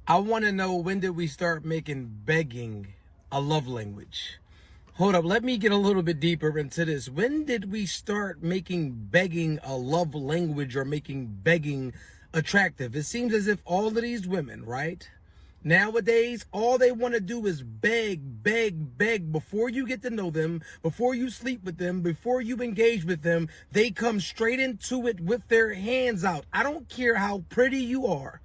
I want to know, when did we start making begging a love language? Hold up, let me get a little bit deeper into this. When did we start making begging a love language, or making begging attractive? It seems as if all of these women, right? Nowadays, all they want to do is beg, beg, beg. Before you get to know them, before you sleep with them, before you engage with them, they come straight into it with their hands out. I don't care how pretty you are.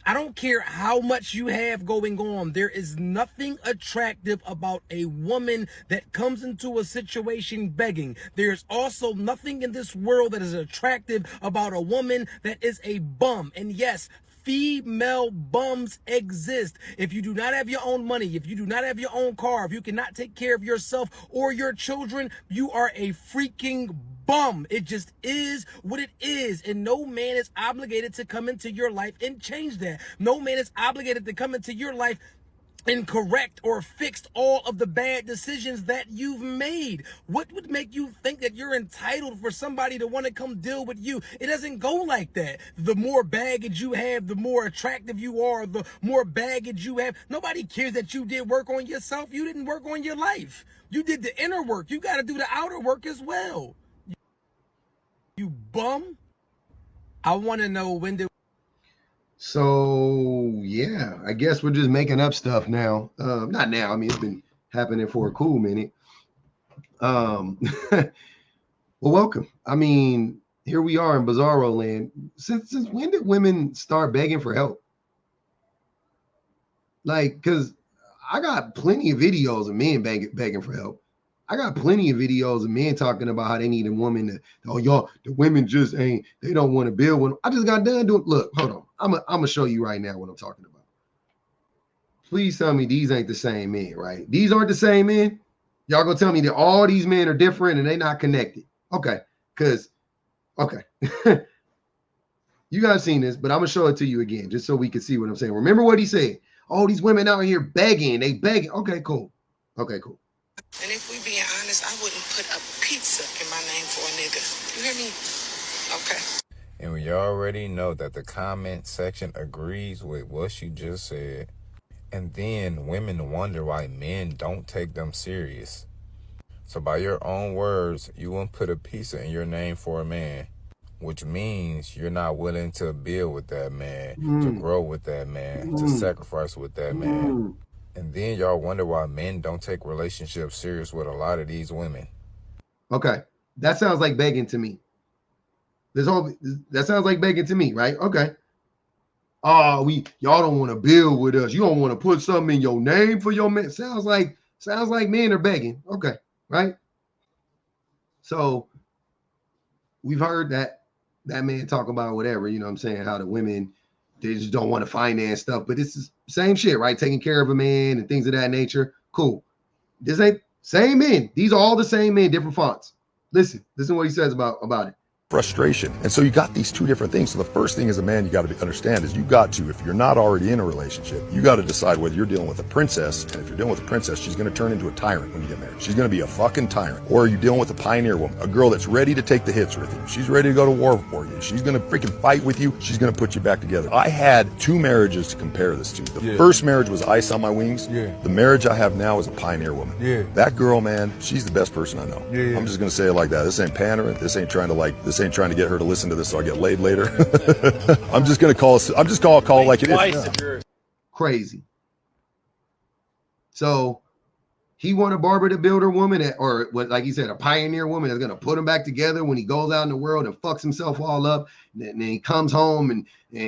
I don't care how much you have going on. There is nothing attractive about a woman that comes into a situation begging. There's also nothing in this world that is attractive about a woman that is a bum. And yes, female bums exist. If you do not have your own money, if you do not have your own car, if you cannot take care of yourself or your children, you are a freaking bum. It just is what it is. And no man is obligated to come into your life and change that. No man is obligated to come into your life and correct or fixed all of the bad decisions that you've made. What would make you think that you're entitled for somebody to want to come deal with you? It doesn't go like that. The more baggage you have, the more attractive you are, the more baggage you have. Nobody cares that you did work on yourself. You didn't work on your life. You did the inner work. You got to do the outer work as well. You bum. I want to know, when did... So yeah, I guess we're just making up stuff now. Not now. I mean, it's been happening for a cool minute. Well, welcome. I mean, here we are in Bizarro land. Since when did women start begging for help? Like, because I got plenty of videos of men begging for help. I got plenty of videos of men talking about how they need a woman to, oh, y'all, the women just ain't, they don't want to build one. I just got done doing, look, hold on. I'm going to show you right now what I'm talking about. Please tell me these ain't the same men, right? These aren't the same men. Y'all gonna tell me that all these men are different and they not connected. Okay, okay. You guys seen this, but I'm gonna show it to you again just so we can see what I'm saying. Remember what he said? Oh, these women out here begging, they begging. Okay, cool. Okay, cool. And if we being honest, I wouldn't put a pizza in my name for a nigga. You hear me? Okay. And we already know that the comment section agrees with what she just said. And then women wonder why men don't take them serious. So by your own words, you won't put a pizza in your name for a man, which means you're not willing to build with that man, to grow with that man, to sacrifice with that man. And then y'all wonder why men don't take relationships serious with a lot of these women. Okay, that sounds like begging to me. That sounds like begging to me, right? Okay. Oh, y'all don't want to build with us. You don't want to put something in your name for your man. Sounds like men are begging. Okay, right? So we've heard that man talk about whatever, you know what I'm saying, how the women, they just don't want to finance stuff, but it's the same shit, right? Taking care of a man and things of that nature. Cool. This ain't same men. These are all the same men, different fonts. Listen what he says about it. Frustration. And so you got these two different things. So the first thing as a man you got to understand is you got to, if you're not already in a relationship, you got to decide whether you're dealing with a princess, and if you're dealing with a princess, she's going to turn into a tyrant when you get married. She's going to be a fucking tyrant. Or are you dealing with a pioneer woman, a girl that's ready to take the hits with you? She's ready to go to war for you. She's going to freaking fight with you. She's going to put you back together. I had two marriages to compare this to. The first marriage was ice on my wings. The marriage I have now is a pioneer woman. That girl, man, she's the best person I know. I'm just going to say it like that. This ain't pandering. This ain't trying to get her to listen to this so I get laid later. I'm just gonna call it like it is. Crazy. So he want a Barbara the Builder woman, or what, like he said, a pioneer woman that's gonna put him back together when he goes out in the world and fucks himself all up. And then he comes home and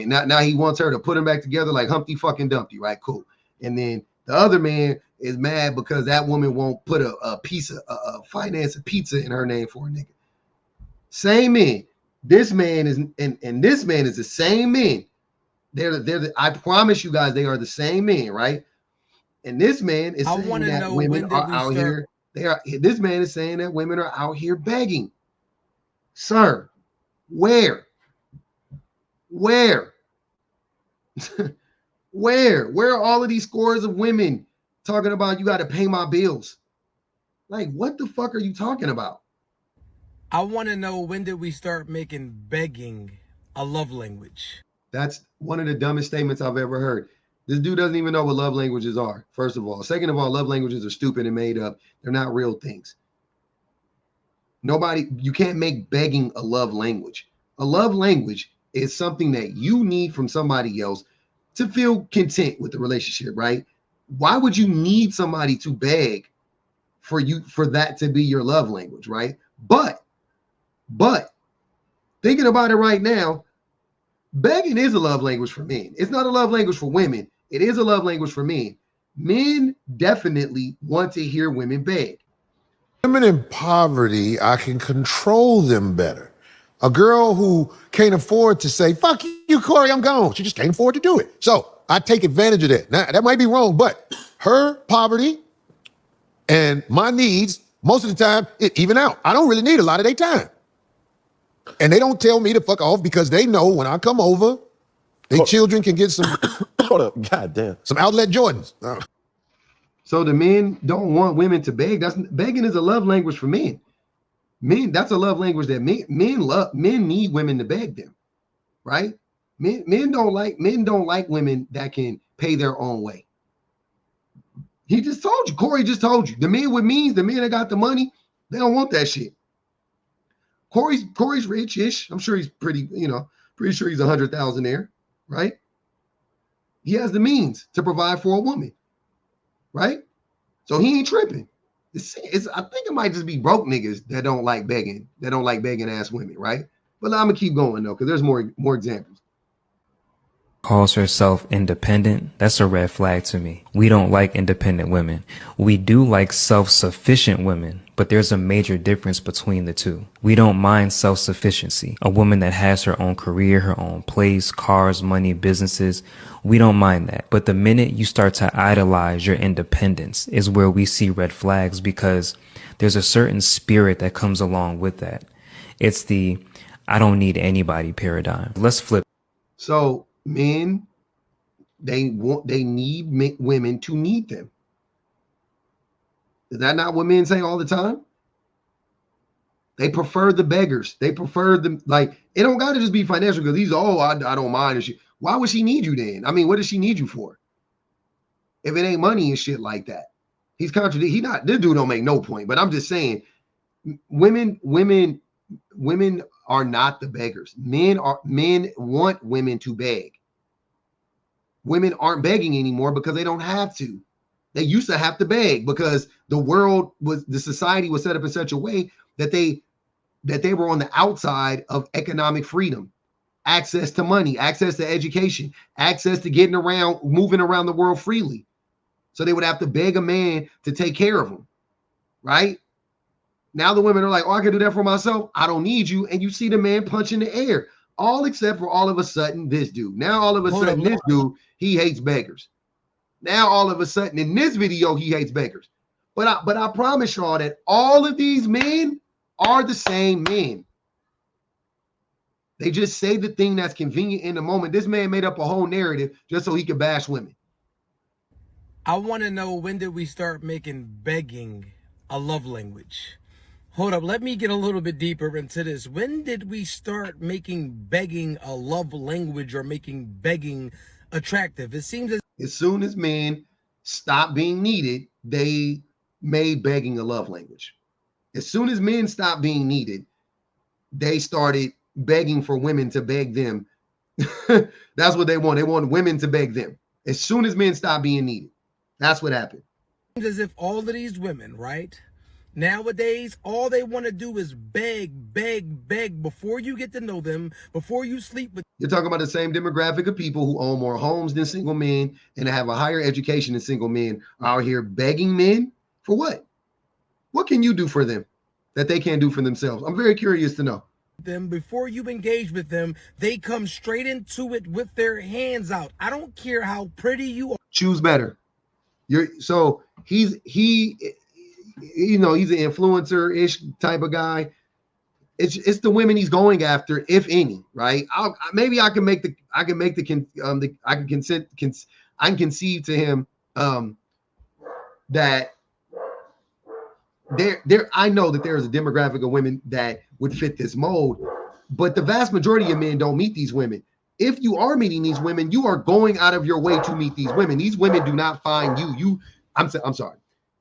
now he wants her to put him back together like Humpty fucking Dumpty, right? Cool. And then the other man is mad because that woman won't put finance a pizza in her name for a nigga. Same man. This man is, and this man is the same men. I promise you guys, they are the same men, right? And this man is saying that women are out here. This man is saying that women are out here begging. Sir, where? Where are all of these scores of women talking about you got to pay my bills? Like, what the fuck are you talking about? I want to know, when did we start making begging a love language? That's one of the dumbest statements I've ever heard. This dude doesn't even know what love languages are, first of all. Second of all, love languages are stupid and made up. They're not real things. You can't make begging a love language. A love language is something that you need from somebody else to feel content with the relationship, right? Why would you need somebody to beg for that to be your love language, right? But thinking about it right now, begging is a love language for men. It's not a love language for women. It is a love language for men. Men definitely want to hear women beg. Women in poverty, I can control them better. A girl who can't afford to say, fuck you, Corey, I'm gone. She just can't afford to do it. So I take advantage of that. Now, that might be wrong, but her poverty and my needs, most of the time, it even out. I don't really need a lot of their time. And they don't tell me to fuck off because they know when I come over, their children can get some, Hold up, goddamn, some outlet Jordans. So the men don't want women to beg. Begging is a love language for men. Men, that's a love language that men love. Men need women to beg them, right? Men don't like women that can pay their own way. He just told you. Corey just told you. The men with means, the men that got the money, they don't want that shit. Corey's rich-ish. I'm sure he's pretty sure he's 100,000 there, right? He has the means to provide for a woman, right? So he ain't tripping. I think it might just be broke niggas that don't like begging ass women, right? But I'm gonna keep going though, because there's more examples. Calls herself independent, that's a red flag to me. We don't like independent women. We do like self-sufficient women, but there's a major difference between the two. We don't mind self-sufficiency. A woman that has her own career, her own place, cars, money, businesses, we don't mind that. But the minute you start to idolize your independence is where we see red flags, because there's a certain spirit that comes along with that. It's the I don't need anybody paradigm. Let's flip. So men, they need women to need them. Is that not what men say all the time? They prefer the beggars. They prefer them. Like, it don't got to just be financial, because I don't mind. Why would she need you then? I mean, what does she need you for? If it ain't money and shit like that. He's contradicting. This dude don't make no point, but I'm just saying, women are not the beggars. Men want women to beg. Women aren't begging anymore because they don't have to. They used to have to beg because the society was set up in such a way that they were on the outside of economic freedom, access to money, access to education, access to moving around the world freely. So they would have to beg a man to take care of them, right? Now the women are like, oh, I can do that for myself. I don't need you. And you see the man punch in the air, all except for all of a sudden this dude. Now all of a sudden this dude, he hates beggars. Now all of a sudden in this video, he hates beggars. But I promise y'all that all of these men are the same men. They just say the thing that's convenient in the moment. This man made up a whole narrative just so he could bash women. I want to know, when did we start making begging a love language? Hold up, let me get a little bit deeper into this. When did we start making begging a love language, or making begging attractive? It seems as soon as men stopped being needed, they made begging a love language. As soon as men stopped being needed, they started begging for women to beg them. That's what they want. They want women to beg them. As soon as men stopped being needed, that's what happened. As if all of these women, right, nowadays, all they want to do is beg before you get to know them, before you sleep with. You're talking about the same demographic of people who own more homes than single men and have a higher education than single men are out here begging men for what? What can you do for them that they can't do for themselves? I'm very curious to know. Them before you engage with them, they come straight into it with their hands out. I don't care how pretty you are. Choose better. He's an influencer-ish type of guy. It's the women he's going after, if any, right? I can conceive to him that I know that there is a demographic of women that would fit this mold, but the vast majority of men don't meet these women. if you are meeting these women, you are going out of your way to meet these women. These women do not find you. I'm sorry.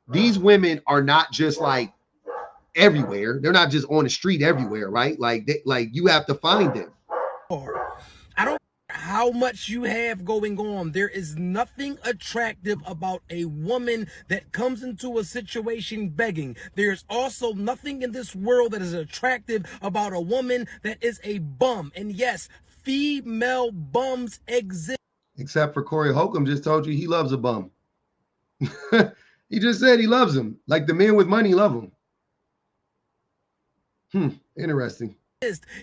These women are not just like everywhere. They're not just on the street everywhere, right? Like you have to find them. I don't care how much you have going on. There is nothing attractive about a woman that comes into a situation begging. There's also nothing in this world that is attractive about a woman that is a bum. And yes, female bums exist. Except for Corey Holcomb just told you he loves a bum. He just said he loves him. Like the men with money love him. Interesting.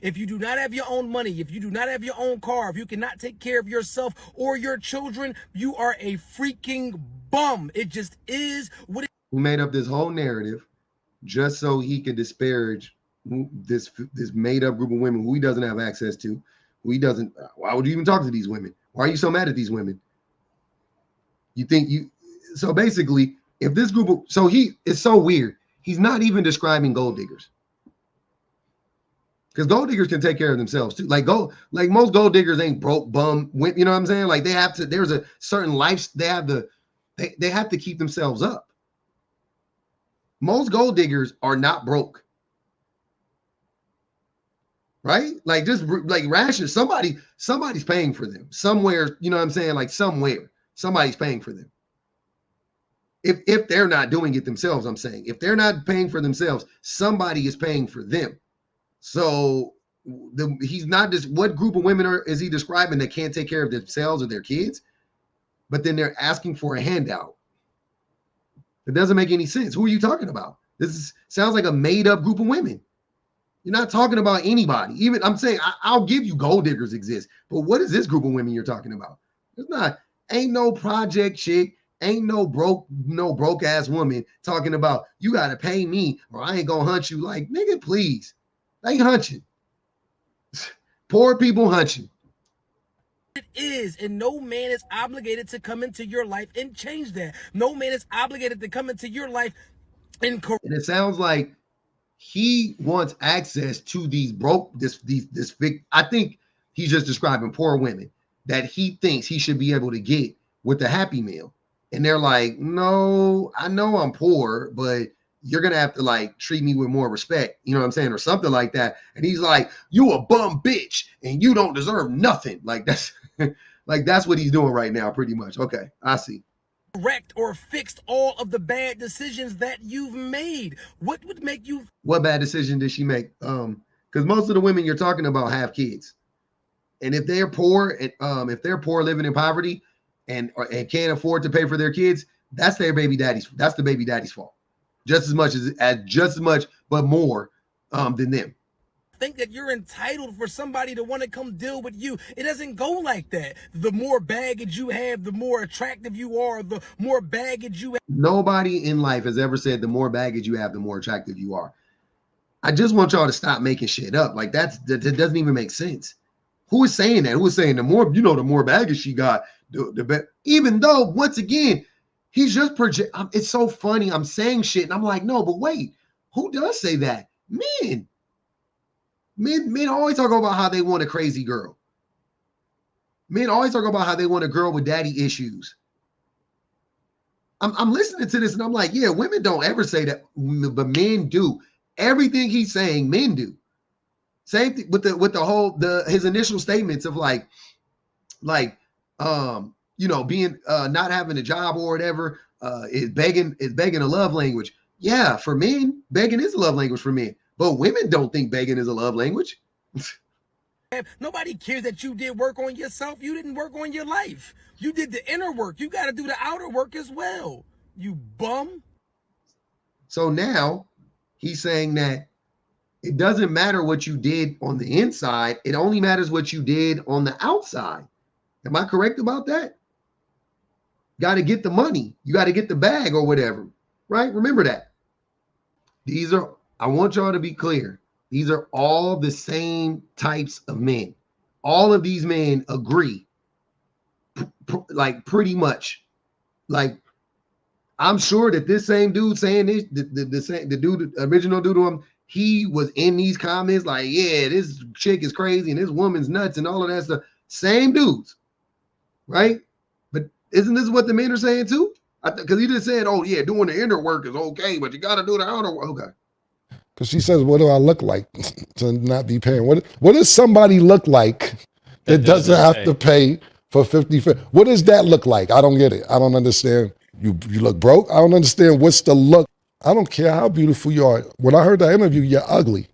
If you do not have your own money, if you do not have your own car, if you cannot take care of yourself or your children, you are a freaking bum. It just is what it is. He made up this whole narrative just so he could disparage this made up group of women who he doesn't have access to, who he doesn't. Why would you even talk to these women? Why are you so mad at these women? You think you, so basically, if this group of, so he, it's so weird. He's not even describing gold diggers. Because gold diggers can take care of themselves too. Like most gold diggers ain't broke bum. You know what I'm saying? Like they have to. There's a certain life. They have to keep themselves up. Most gold diggers are not broke, right? Like just like rations. Somebody's paying for them somewhere. You know what I'm saying? Like somewhere somebody's paying for them. If they're not doing it themselves, I'm saying if they're not paying for themselves, somebody is paying for them. So he's not just, what group of women is he describing that can't take care of themselves or their kids, but then they're asking for a handout? It doesn't make any sense. Who are you talking about? Sounds like a made up group of women. You're not talking about anybody. Even I'm saying I'll give you gold diggers exist, but what is this group of women you're talking about? It's not, ain't no project chick, ain't no broke ass woman talking about you got to pay me or I ain't gonna hunt you. Like, nigga, please. They hunching. Poor people hunching. It is, and no man is obligated to come into your life and change that. No man is obligated to come into your life and it sounds like he wants access to these broke, this big. I think he's just describing poor women that he thinks he should be able to get with the Happy Meal. And they're like, no, I know I'm poor, but you're going to have to like treat me with more respect. You know what I'm saying? Or something like that. And he's like, you a bum bitch and you don't deserve nothing. Like that's like, that's what he's doing right now. Pretty much. Okay. I see. Correct or fixed all of the bad decisions that you've made. What would make you? What bad decision did she make? Because most of the women you're talking about have kids. And if they're poor, living in poverty and can't afford to pay for their kids, that's the baby daddy's fault. Just as much, but more than them. Think that you're entitled for somebody to want to come deal with you. It doesn't go like that. The more baggage you have, the more attractive you are, the more baggage you have. Nobody in life has ever said the more baggage you have, the more attractive you are. I just want y'all to stop making shit up. Like that doesn't even make sense. Who is saying that? Who is saying the more baggage she got, the better? Even though, once again, he's just project. It's so funny. I'm saying shit, and I'm like, no, but wait, who does say that? Men always talk about how they want a crazy girl. Men always talk about how they want a girl with daddy issues. I'm listening to this, and I'm like, yeah, women don't ever say that, but men do. Everything he's saying, men do. Same thing with his initial statements of being not having a job or whatever, is begging a love language. Yeah, for men, begging is a love language for men. But women don't think begging is a love language. Nobody cares that you did work on yourself. You didn't work on your life. You did the inner work. You got to do the outer work as well. You bum. So now he's saying that it doesn't matter what you did on the inside. It only matters what you did on the outside. Am I correct about that? Got to get the money. You got to get the bag or whatever, right? Remember that. I want y'all to be clear. These are all the same types of men. All of these men agree, like pretty much. Like, I'm sure that this same dude saying this, the original dude to him, he was in these comments like, yeah, this chick is crazy and this woman's nuts and all of that stuff. Same dudes, right? But isn't this what the men are saying too? Because he just said, oh yeah, doing the inner work is okay, but you got to do the outer work. Okay. Because she says, what do I look like to not be paying? What does somebody look like that doesn't have to pay for 50? What does that look like? I don't get it. I don't understand. You look broke? I don't understand what's the look. I don't care how beautiful you are. When I heard that interview, you're ugly.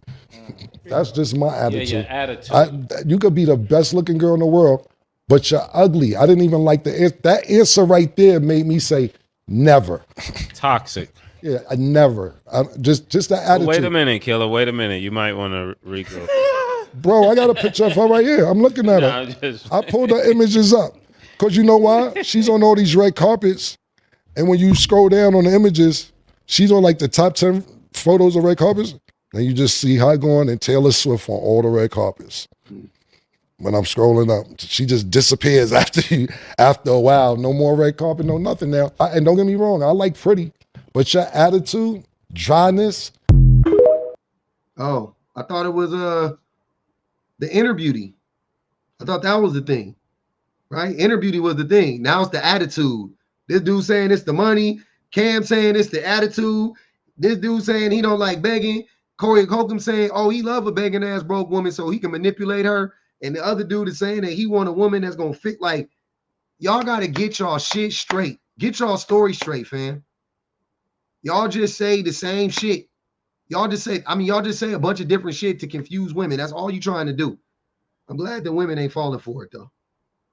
That's just my attitude. Yeah, your attitude. You could be the best looking girl in the world, but you're ugly. I didn't even like that answer right there made me say never. Toxic. Yeah, I never. Just that attitude. Wait a minute, Killer. Wait a minute. You might want to re-go. Bro, I got a picture of her right here. I'm looking at her. I pulled the images up. Because you know why? She's on all these red carpets. And when you scroll down on the images, she's on like the top 10 photos of red carpets. And you just see her going and Taylor Swift on all the red carpets. When I'm scrolling up, she just disappears after a while. No more red carpet, no nothing now. And don't get me wrong, I like pretty. But your attitude, dryness. Oh, I thought it was the inner beauty. I thought that was the thing, right? Inner beauty was the thing. Now it's the attitude. This dude saying it's the money. Cam saying it's the attitude. This dude saying he don't like begging. Corey Holcomb saying, oh, he love a begging ass broke woman so he can manipulate her. And the other dude is saying that he want a woman that's gonna fit. Like, y'all gotta get y'all shit straight. Get y'all story straight, fam. Y'all just say the same shit. Y'all just say a bunch of different shit to confuse women. That's all you trying to do. I'm glad that women ain't falling for it though.